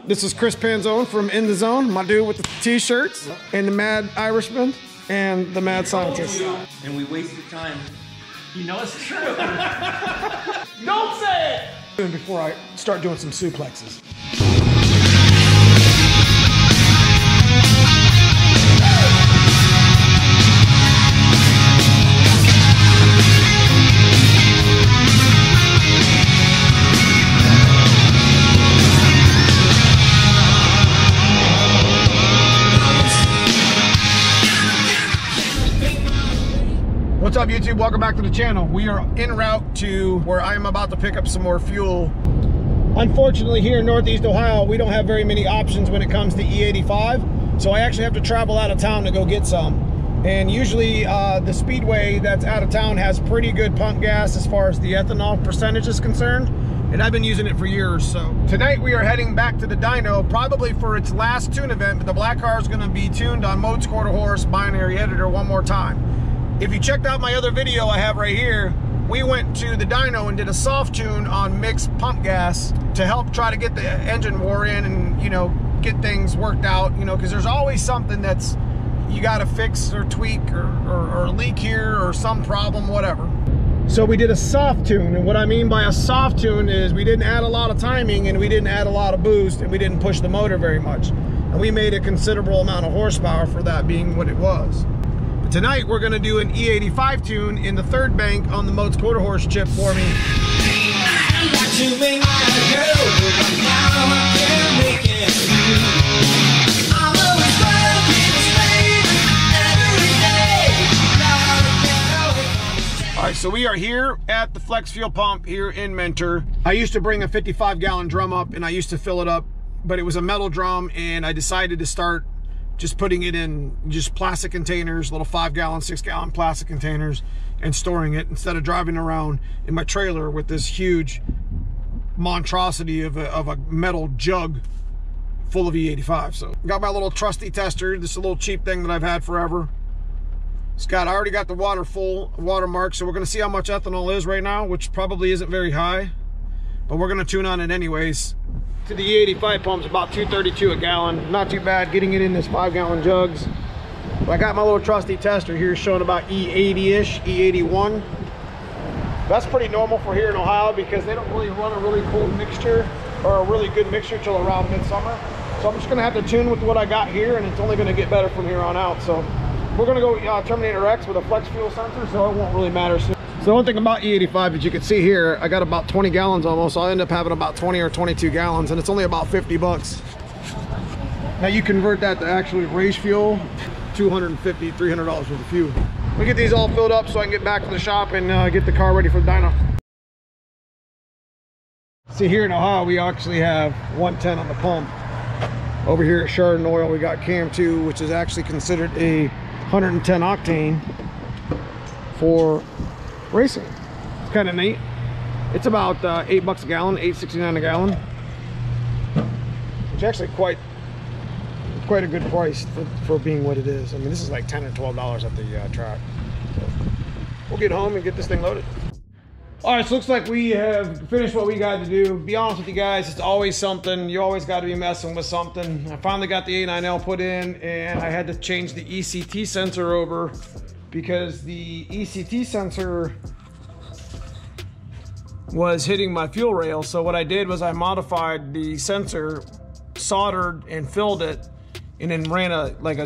This is Chris Panzone from In the Zone, my dude with the t-shirts and the Mad Irishman and the Mad Scientist. And we wasted time. You know it's true. Don't say it! Before I start doing some suplexes. What's up, YouTube? Welcome back to the channel. We are en route to where I am about to pick up some more fuel. Unfortunately, here in Northeast Ohio, we don't have very many options when it comes to E85, so I actually have to travel out of town to go get some. And usually the Speedway that's out of town has pretty good pump gas as far as the ethanol percentage is concerned, and I've been using it for years. So tonight we are heading back to the dyno, probably for its last tune event, but the black car is going to be tuned on Mode's quarter horse binary editor one more time. If you checked out my other video I have right here, we went to the dyno and did a soft tune on mixed pump gas to help try to get the engine wore in and, you know, get things worked out, you know, because there's always something that's you got to fix or tweak or leak here or some problem, whatever. So we did a soft tune, and what I mean by a soft tune is we didn't add a lot of timing and we didn't add a lot of boost and we didn't push the motor very much. And we made a considerable amount of horsepower for that being what it was. Tonight we're going to do an E85 tune in the third bank on the Mode's quarter horse chip for me. Alright, so we are here at the Flex Fuel Pump here in Mentor. I used to bring a 55-gallon drum up and I used to fill it up, but it was a metal drum, and I decided to start just putting it in just plastic containers, little 5-gallon, 6-gallon plastic containers, and storing it instead of driving around in my trailer with this huge monstrosity of a metal jug full of E85. So got my little trusty tester. This is a little cheap thing that I've had forever. I already got the water mark, so we're gonna see how much ethanol is right now, which probably isn't very high, but we're gonna tune on it anyways. To the E85 pump's about 232 a gallon. Not too bad getting it in this 5-gallon jugs. But I got my little trusty tester here showing about E80-ish, E81. That's pretty normal for here in Ohio because they don't really run a really cold mixture or a really good mixture till around midsummer. So I'm just gonna have to tune with what I got here, and it's only gonna get better from here on out. So we're gonna go Terminator X with a flex fuel sensor, so it won't really matter soon. So the one thing about E85, as you can see here, I got about 20 gallons almost. So I'll end up having about 20 or 22 gallons, and it's only about 50 bucks. Now you convert that to actually race fuel, $250, $300 worth of fuel. We'll get these all filled up so I can get back to the shop and get the car ready for the dyno. See, here in Ohio, we actually have 110 on the pump. Over here at Chardon Oil, we got Cam 2, which is actually considered a 110 octane for racing. It's kind of neat. It's about $8 a gallon, $8.69 a gallon, which is actually quite a good price for being what it is. I mean, this is like $10 or $12 at the track. So we'll get home and get this thing loaded. All right, so looks like we have finished what we got to do. Be honest with you guys, it's always something. You always got to be messing with something. I finally got the A9L put in, and I had to change the ECT sensor over because the ECT sensor was hitting my fuel rail. So what I did was I modified the sensor, soldered and filled it, and then ran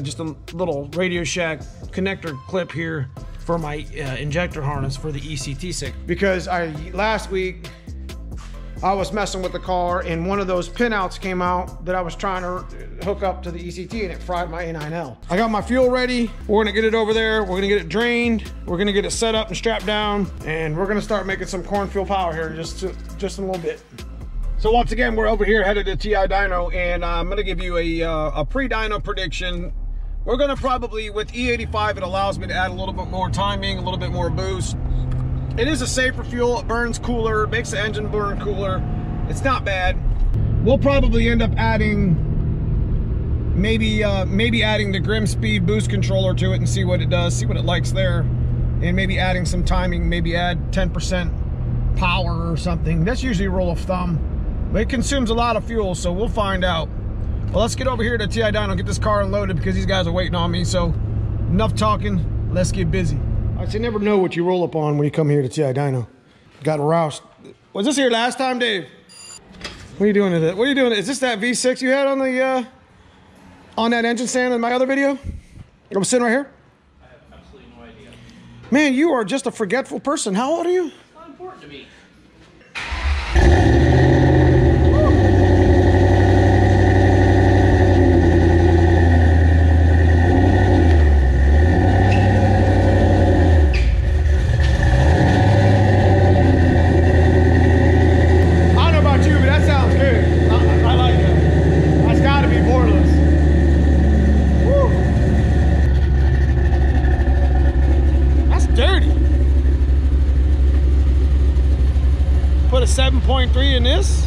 just a little Radio Shack connector clip here for my injector harness for the ECT stick. Because last week I was messing with the car and one of those pinouts came out that I was trying to hook up to the ECT, and it fried my A9L. I got my fuel ready. We're gonna get it over there. We're gonna get it drained. We're gonna get it set up and strapped down, and we're gonna start making some corn fuel power here in just a little bit. So once again, we're over here headed to TI Dyno, and I'm gonna give you a pre-dyno prediction. We're gonna probably, with E85, it allows me to add a little bit more timing, a little bit more boost. It is a safer fuel. It burns cooler, it makes the engine burn cooler. It's not bad. We'll probably end up adding, maybe adding the Grim Speed boost controller to it and see what it does, see what it likes there. And maybe adding some timing, maybe add 10% power or something. That's usually a rule of thumb. But it consumes a lot of fuel, so we'll find out. Well, let's get over here to TI Dyno, get this car unloaded because these guys are waiting on me. So enough talking, let's get busy. I say never know what you roll up on when you come here to TI Dyno. Got roused. Was this here last time, Dave? What are you doing to that? What are you doing? Is this that V6 you had on the on that engine stand in my other video? It was sitting right here? I have absolutely no idea. Man, you are just a forgetful person. How old are you? It's not important to me. Put a 7.3 in this.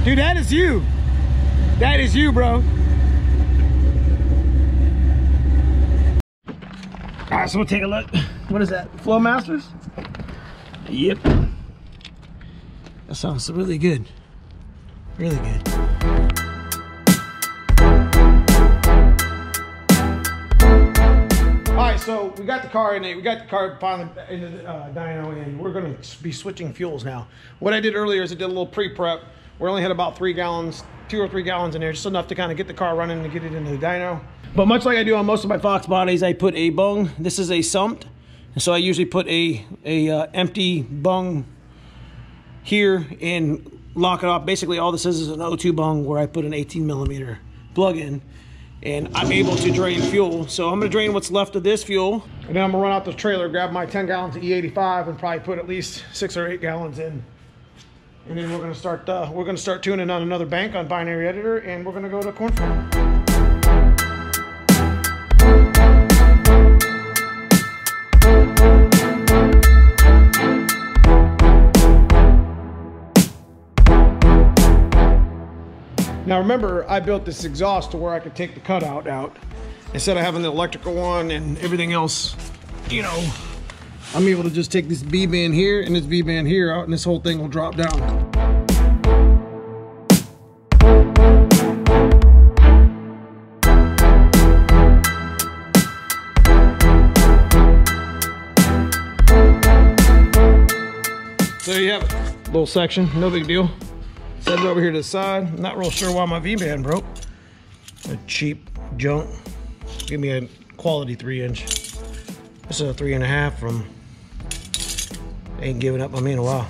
Dude, that is you. That is you, bro. All right, so we'll take a look. What is that? Flow Masters? Yep. That sounds really good. Really good. So we got the car in it. We got the car finally into the dyno, and we're going to be switching fuels now. What I did earlier is I did a little pre-prep. We only had about 3 gallons, 2 or 3 gallons in there, just enough to kind of get the car running and get it into the dyno. But much like I do on most of my Fox bodies, I put a bung. This is a sumped, and so I usually put a empty bung here and lock it off. Basically, all this is an O2 bung where I put an 18mm plug in. And I'm able to drain fuel. So I'm gonna drain what's left of this fuel. And then I'm gonna run out the trailer, grab my 10 gallons of E85 and probably put at least 6 or 8 gallons in. And then we're gonna start tuning on another bank on binary editor, and we're gonna go to cornfield. Now remember, I built this exhaust to where I could take the cutout out. Instead of having the electrical one and everything else, you know, I'm able to just take this B-band here and this B-band here out, and this whole thing will drop down. So there you have it. Little section, no big deal. Set it over here to the side. I'm not real sure why my V-band broke. A cheap junk. Give me a quality 3-inch. This is a 3.5 from, ain't giving up on me in a while.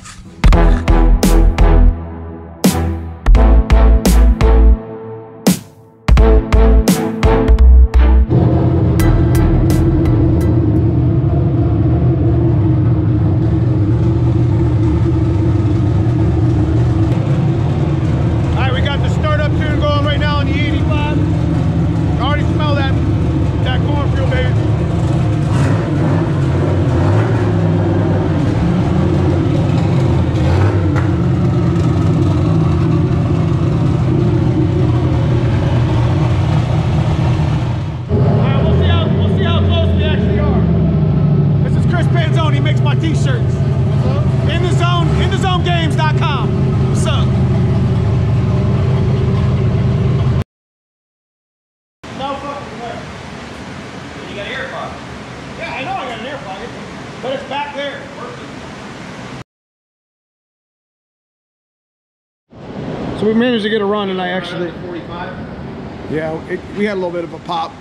T-shirts. InTheZoneGames.com. What's up? No fucking way. You got an air pocket. Yeah, I know I got an air pocket, but it's back there. So we managed to get a run, and I actually. 45. Yeah, we had a little bit of a pop.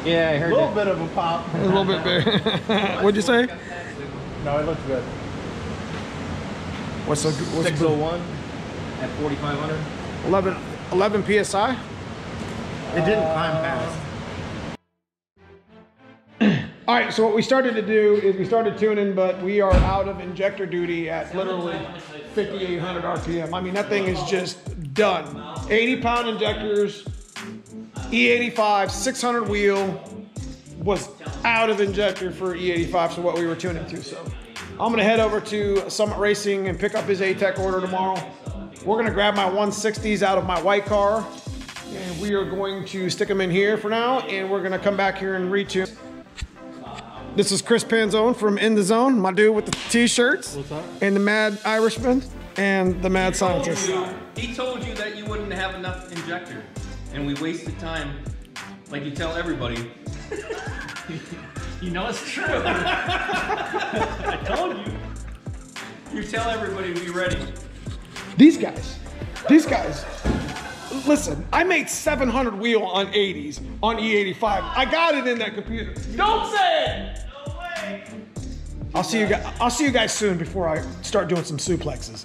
Yeah, I heard a little bit of a pop. A little bit big. What'd you say? No, it looks good. What's 601 at 4,500. 11 PSI? It didn't climb past. All right, so what we started to do is we started tuning, but we are out of injector duty at literally 5,800 RPM. I mean, that thing is just done. 80-pound injectors, E85, 600 wheel, was out of injector for E85, so what we were tuning to. So I'm gonna head over to Summit Racing and pick up his ATEC order tomorrow. We're gonna grab my 160s out of my white car, and we are going to stick them in here for now, and we're gonna come back here and retune. This is Chris Panzone from In the Zone, my dude with the t-shirts. What's up? And the Mad Irishman and the Mad Scientist. He told you that you wouldn't have enough injector, and we wasted time, like you tell everybody. You know it's true. I told you. You tell everybody to be ready. These guys, listen, I made 700 wheel on 80s on E85. I got it in that computer. Don't say it! No way. I'll see you guys soon before I start doing some suplexes.